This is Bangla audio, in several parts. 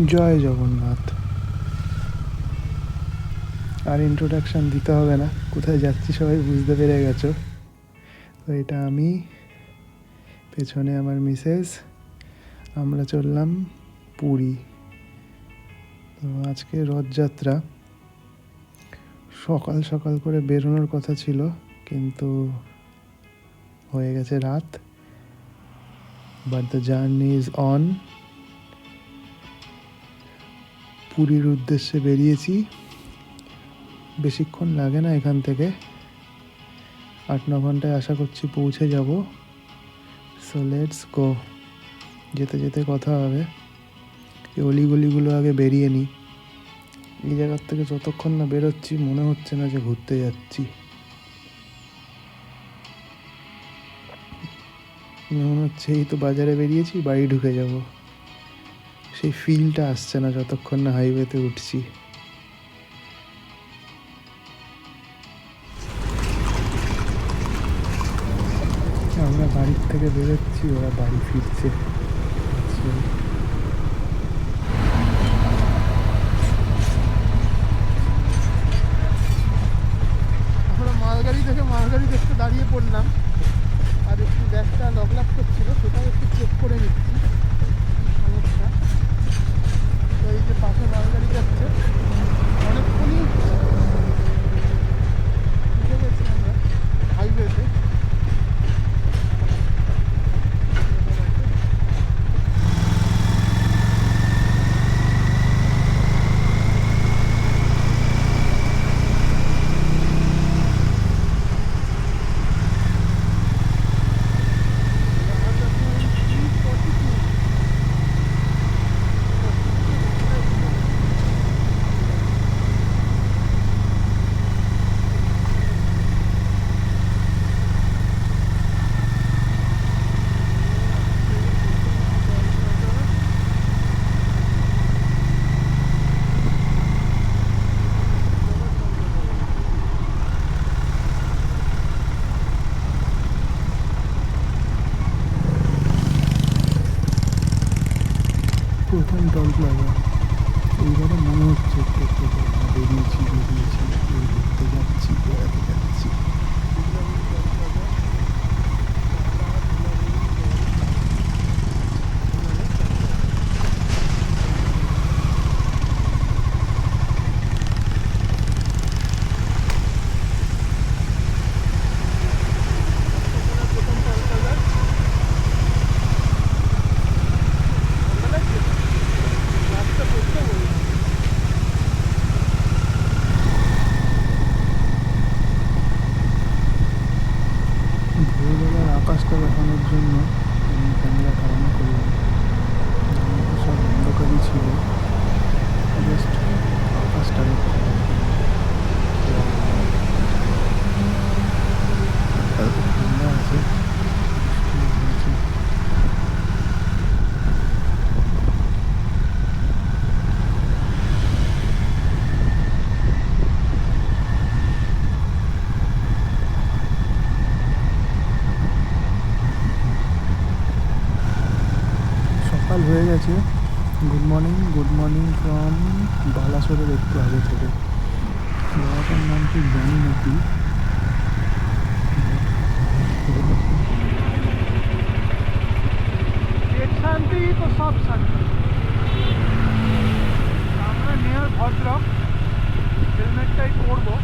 জয় জগন্নাথ। আর ইন্ট্রোডাকশান দিতে হবে না, কোথায় যাচ্ছি সবাই বুঝতে পেরে গেছো। তো এটা আমি, পেছনে আমার মিসেস, আমরা চললাম পুরী। তো আজকে রথযাত্রা, সকাল সকাল করে বেরোনোর কথা ছিল, কিন্তু হয়ে গেছে রাত। But the journey is on. পুরীর উদ্দেশ্যে বেরিয়েছি। বেশিক্ষণ লাগে না এখান থেকে, 8-9 ঘন্টায় আশা করছি পৌঁছে যাব। So let's go. যেতে যেতে কথা হবে। এই অলিগলিগুলো আগে বেরিয়ে নিই। এই জায়গার থেকে যতক্ষণ না বেরোচ্ছি মনে হচ্ছে না যে ঘুরতে যাচ্ছি, মনে হচ্ছে এই তো বাজারে বেরিয়েছি, বাড়ি ঢুকে যাব। সেই ফিলটা আসছে না যতক্ষণ না হাইওয়েতে উঠছি। আমরা বাড়ির থেকে বেরোচ্ছি, ওরা বাড়ি ফিরছে। আমরা মালগাড়ি থেকে মালগাড়ি দেখতে দাঁড়িয়ে পড়লাম, আর একটু ব্যাগটা লগলাগ করছিল, সেটাও একটু চেক করে নিচ্ছি সমস্যা। তো এই যে পাশে মালগাড়ি যাচ্ছে, অনেকক্ষণই উঠে গেছি আমরা হাইওয়েতে। প্রথম টল প্লাজা, এইবারে মনে হচ্ছে একটু একটু বেরিয়েছি ঘুরতে যাচ্ছি, বেড়াতে যাচ্ছি। ভোরবেলার আকাশটা দেখানোর জন্য আমি ক্যামেরাটা অন করলাম। সব অন্ধকারই ছিল, জাস্ট আকাশটা দেখতে ঠান্ডা আছে। সকাল হয়ে গেছে। গুড মর্নিং ফ্রম বালাসোরের একটু আগে থেকে। জায়গাটার নাম ঠিক জানি না কি। পেট শান্তি তো সব শান্তি। আমরা মেয়র ভদ্রক, হেলমেটটাই পরবো,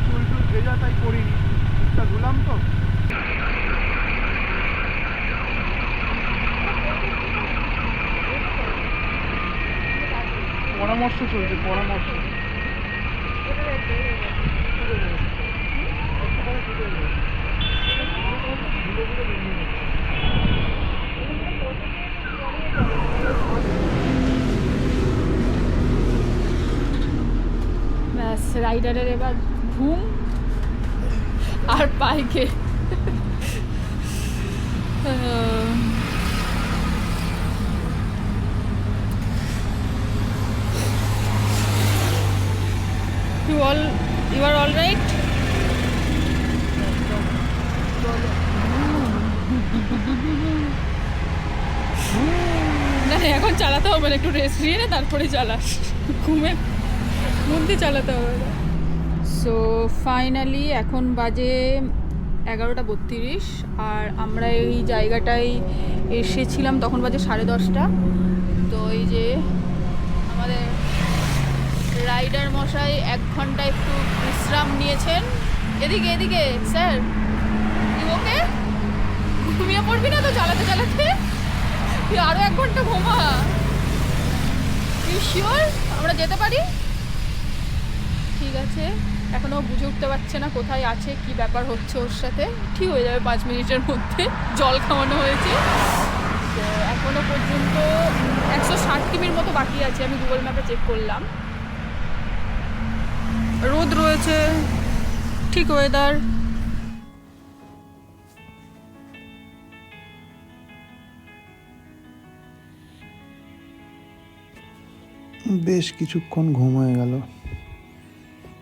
চুল ভেজা তাই করিনি, চুলটা ধুলাম তো। পরামর্শ চলছে, পরামর্শ। ব্যাস, রাইডারের এবার ঘুম আর বাইকে you are all right? না এখন চালাতে হবে না, একটু রেস্ট নিয়ে না তারপরে চালাস, ঘুমের মধ্যে চালাতে হবে না। সো ফাইনালি এখন বাজে 11:32, আর আমরা এই জায়গাটায় এসেছিলাম তখন বাজে 10:30। তো এই যে আমাদের রাইডার মশাই 1 ঘন্টা একটু বিশ্রাম নিয়েছেন। এদিকে এদিকে স্যার, ওকে ঘুমিয়ে পড়বি না তো চালাতে চালাতে? তুই আরও 1 ঘন্টা ঘুমা। ইউ শিওর আমরা যেতে পারি? ঠিক আছে, এখনও বুঝে উঠতে পারছে না কোথায় আছে, কি ব্যাপার হচ্ছে ওর সাথে। ঠিক হয়ে যাবে 5 মিনিটের মধ্যে, জল খাওয়ানো হয়েছে। তো এখনও পর্যন্ত 160 কিমির মতো বাকি আছে, আমি গুগল ম্যাপে চেক করলাম। রোদ রয়েছে, ঠিক ওয়েদার। বেশ কিছুক্ষণ ঘুম হয়ে গেল।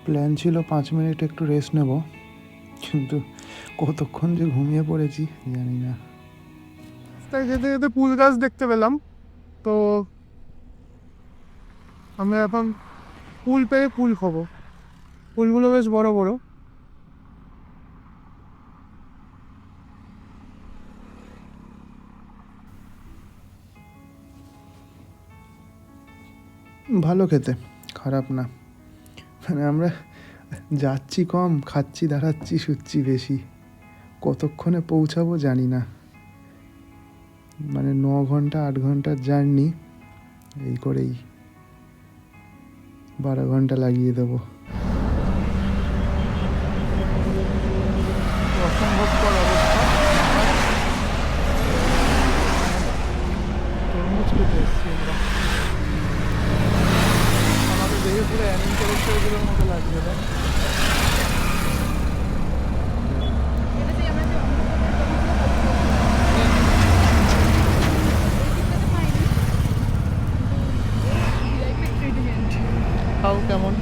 প্ল্যান ছিল 5 মিনিট একটু রেস্ট নেব, কিন্তু কতক্ষণ যে ঘুমিয়ে পড়েছি জানি না। তাই যেতে যেতে ফুল গাছ দেখতে পেলাম, তো আমরা এখন ফুল পেয়ে ফুল খাবো। ফুলগুলো বেশ বড় বড়। ভালো খেতে, খারাপ না। মানে আমরা যাচ্ছি কম, খাচ্ছি দাঁড়াচ্ছি শুচ্ছি বেশি। কতক্ষণে পৌঁছাবো জানি না। মানে 9 ঘন্টা 8 ঘন্টার জার্নি, এই করেই 12 ঘন্টা লাগিয়ে দেবো। অসম্ভবকর অবস্থা। তরমুজ খেতে এসছি আমরা। আমাদের দেখে পুরো অ্যানিম ক্যারেক্টারগুলোর মতো লাগছে। তাই খাও কেমন?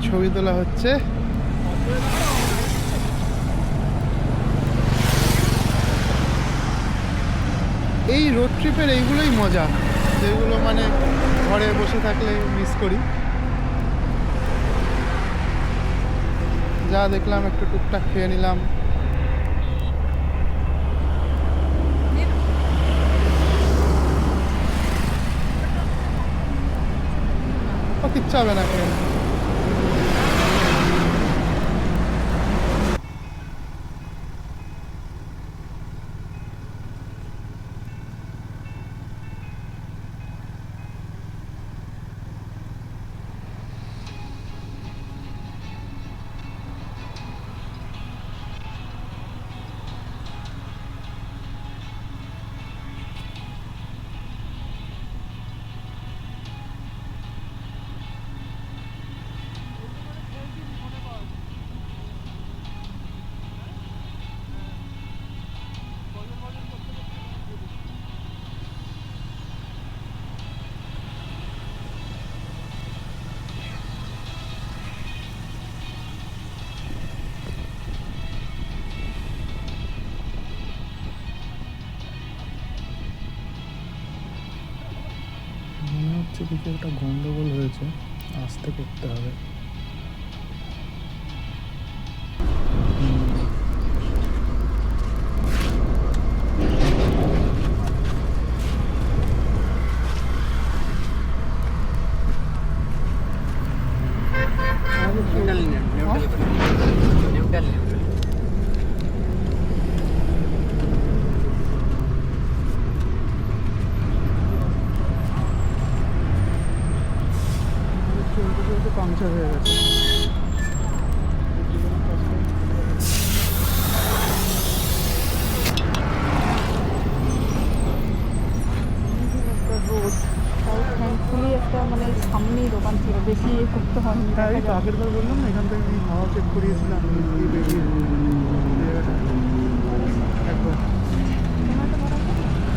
ছবি তোলা হচ্ছে। এই রোড ট্রিপের এইগুলোই মজা, যেগুলো মানে ঘরে বসে থাকলে মিস করি। যা দেখলাম একটু টুকটাক খেয়ে নিলাম। কিচ্ছু হবে না খেয়ে। মনে হচ্ছে কিছু একটা গন্ডগোল হয়েছে, আস্তে করতে হবে। চলতে চলতে পাংচার হয়ে গেছে। থ্যাঙ্কফুলি একটা মানে সামনেই দোকান ছিল, বেশি করতে হয়নি। হ্যাঁ, এই তো আগের বার বললাম না, এখান থেকে আমি হাওয়া চেক করিয়েছিলাম, এই বেরিয়ে জায়গাটা একবার।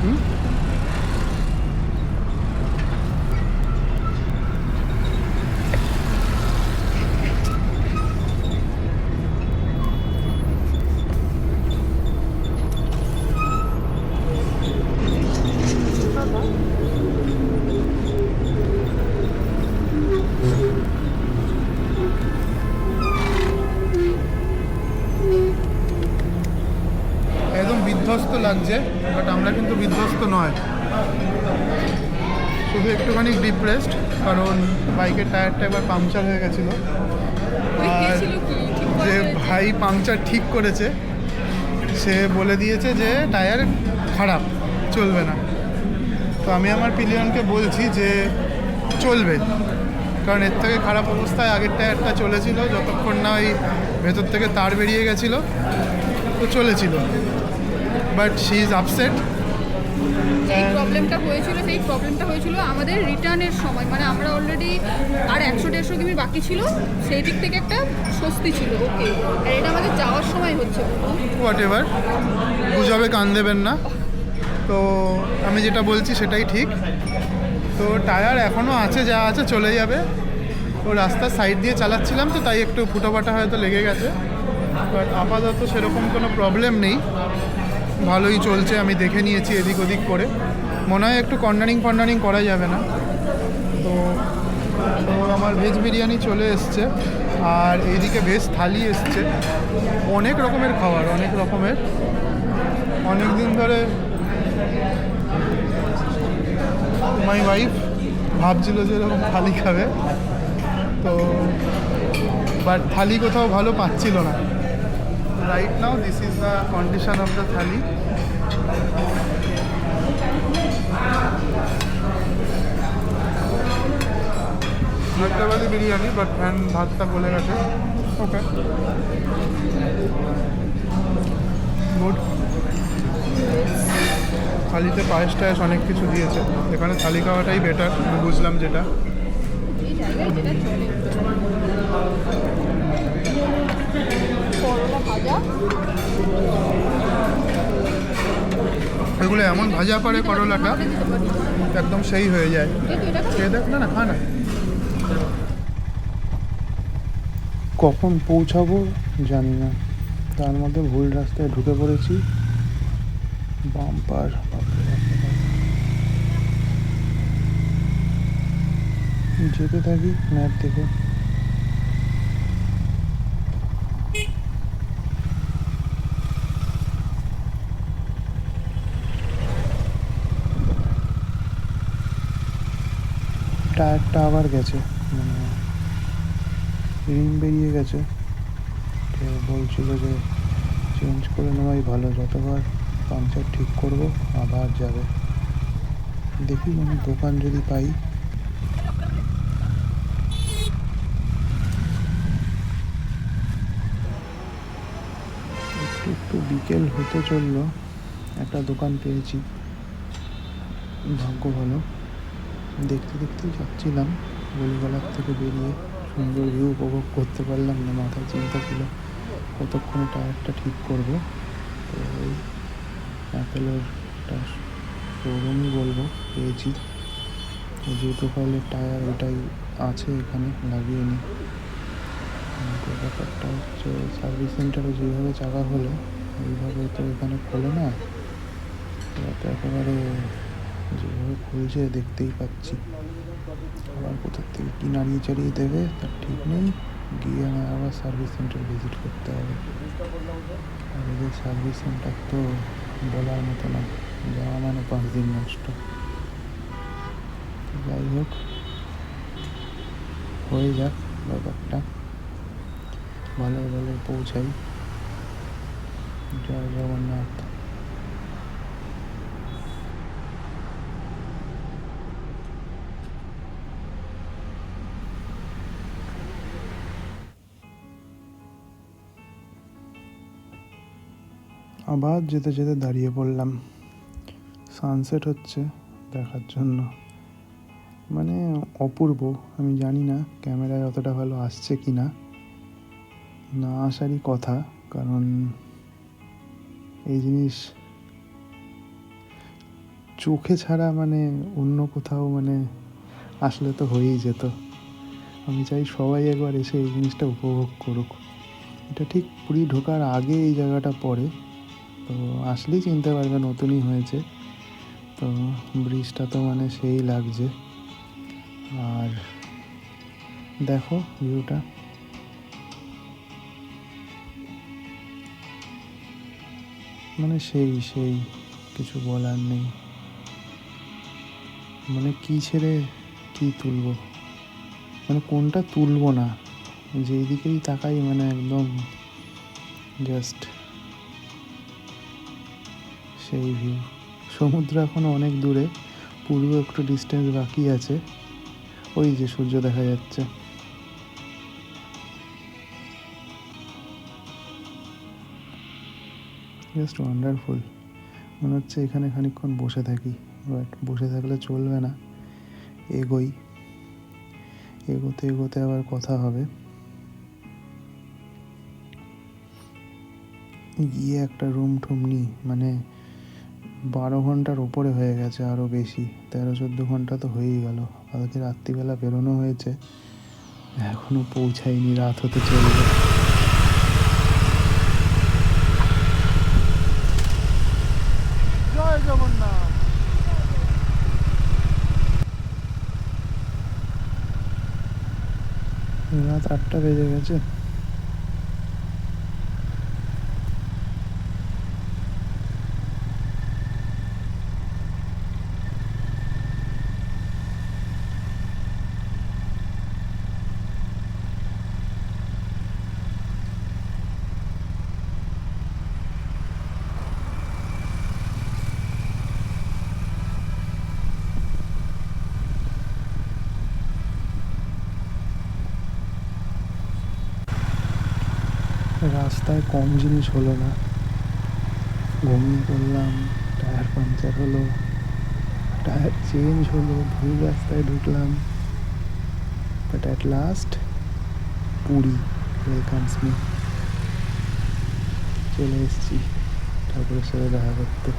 হুম, লাগছে, বাট আমরা কিন্তু বিধ্বস্ত নয়, শুধু একটুখানি ডিপ্রেসড, কারণ বাইকের টায়ারটা একবার পাংচার হয়ে গেছিলো। আর যে ভাই পাংচার ঠিক করেছে সে বলে দিয়েছে যে টায়ার খারাপ, চলবে না। তো আমি আমার পিলিয়নকে বলছি যে চলবে, কারণ এর থেকে খারাপ অবস্থায় আগের টায়ারটা চলেছিল, যতক্ষণ না ওই ভেতর থেকে তার বেরিয়ে গেছিলো তো চলেছিল। But she is upset. যেই প্রবলেমটা হয়েছিল আমাদের রিটার্নের সময়, মানে আমরা অলরেডি আর 100-150 কিমি বাকি ছিল, সেই দিক থেকে একটা স্বস্তি ছিল, ওকে। আর এটা আমাদের যাওয়ার সময় হচ্ছে, হোয়াট এভার, গুজবে কান দেবেন না। তো আমি যেটা বলছি সেটাই ঠিক। তো টায়ার এখনও আছে, যা আছে চলে যাবে। তো রাস্তার সাইড দিয়ে চালাচ্ছিলাম তো তাই একটু ফুটোপাটা হয়তো লেগে গেছে, বাট আপাতত সেরকম কোনো প্রবলেম নেই, ভালোই চলছে। আমি দেখে নিয়েছি এদিক ওদিক করে, মনে হয় একটু কর্নারিং করা যাবে না। তো তো আমার ভেজ বিরিয়ানি চলে এসছে, আর এইদিকে ভেজ থালি এসছে, অনেক রকমের খাবার, অনেক দিন ধরে মাই ওয়াইফ ভাবছিল যে এরকম থালি খাবে, তো বাট থালি কোথাও ভালো পাচ্ছিল না। Right now this is the condition of the thali. Hyderabadi biryani, but ভাতটা গলে গেছে। ওকে, গুড। থালিতে পায়েস টায়েস অনেক কিছু দিয়েছে, এখানে থালি খাওয়াটাই বেটার, আমি বুঝলাম যেটা। এই জায়গায় যেটা চলে। করলা ভাজা, এগুলো এমন ভাজা করে করলাটা একদম সেই হয়ে যায়। খেয়ে দেখ না, খা না। কখন পৌঁছাবো জানি না, তার মধ্যে ভুল রাস্তায় ঢুকে পড়েছি। বাম্পার, যেতে থাকি ম্যাপ দেখে। টায়ারটা আবার গেছে, মানে রিং বেরিয়ে গেছে। তো বলছিল যে চেঞ্জ করে নেওয়াই ভালো, যতবার পাংচার ঠিক করব আবার যাবে। দেখি কোনো দোকান যদি পাই। একটু বিকেল হতে চললো, একটা দোকান পেয়েছি, ভাগ্য ভালো। দেখতেই যাচ্ছিলাম, গলিগলার থেকে বেরিয়ে সুন্দর ভিউ উপভোগ করতে পারলাম না। মাথায় চিন্তা ছিল কতক্ষণে টায়ারটা ঠিক করব। তো ওই অ্যাপেলের একটা শোরুমই বলবো পেয়েছি, যে প্রোফাইলের টায়ার ওটাই আছে এখানে, লাগিয়ে নিই। তো ব্যাপারটা হচ্ছে সার্ভিস সেন্টারে যেভাবে চাকা হলো ওইভাবে তো এখানে খোলে না, এরা তো একেবারে যেভাবে খুলছে দেখতেই পাচ্ছি। আবার কোথার থেকে কী নাড়িয়ে চাড়িয়ে দেবে তার ঠিক নেই, গিয়ে আমার আবার সার্ভিস সেন্টার ভিজিট করতে হবে। আর এদের সার্ভিস সেন্টার তো বলার মতো না, যাওয়া মানে 5 দিন নষ্ট। যাই হোক, হয়ে যাক ব্যাপারটা, ভালোই ভালো পৌঁছাই। জয় জগন্নাথ। আবার যেতে যেতে দাঁড়িয়ে পড়লাম, সানসেট হচ্ছে দেখার জন্য, মানে অপূর্ব। আমি জানি না ক্যামেরায় অতটা ভালো আসছে কি না, না আসারই কথা, কারণ এই জিনিস চোখে ছাড়া মানে অন্য কোথাও মানে আসলে তো হয়েই যেত। আমি চাই সবাই একবার এসে এই জিনিসটা উপভোগ করুক। এটা ঠিক পুরী ঢোকার আগে এই জায়গাটা পড়ে, তো আসলেই চিনতে পারবে নতুনই হয়েছে। তো ব্রিজটা তো মানে সেই লাগছে, আর দেখো ভিউটা। মানে সেই কিছু বলার নেই। মানে কি ছেড়ে কি তুলবো, মানে কোনটা তুলবো না, যেই দিকেই তাকাই মানে একদম জাস্ট সেই ভিউ। সমুদ্র এখনো অনেক দূরে, পুরো একটু ডিস্টেন্স বাকি আছে। ওই যে সূর্য দেখা যাচ্ছে। Just wonderful. মনে হচ্ছে এখানে খানিকক্ষণ বসে থাকি, বাট বসে থাকলে চলবে না, এগোই, এগোতে এগোতে আবার কথা হবে। গিয়ে একটা রুম টুম নিই, মানে 12 ঘন্টার ওপরে হয়ে গেছে, আরও বেশি, 13-14 ঘন্টা তো হয়েই গেল। কালকে রাত্রিবেলা বেরোনো হয়েছে, এখনো পৌঁছাইনি, রাত হতে চলবে। জয় জগন্নাথ। রাত 8টা বেজে গেছে। রাস্তায় কম জিনিস হলো না, ঘুমিয়ে পড়লাম, টায়ার পাংচার হলো, টায়ার চেঞ্জ হলো, ভুল রাস্তায় ঢুকলাম, but at last Puri welcomes me. চলে এসেছি ঠাকুরের সাথে দেখা করতে।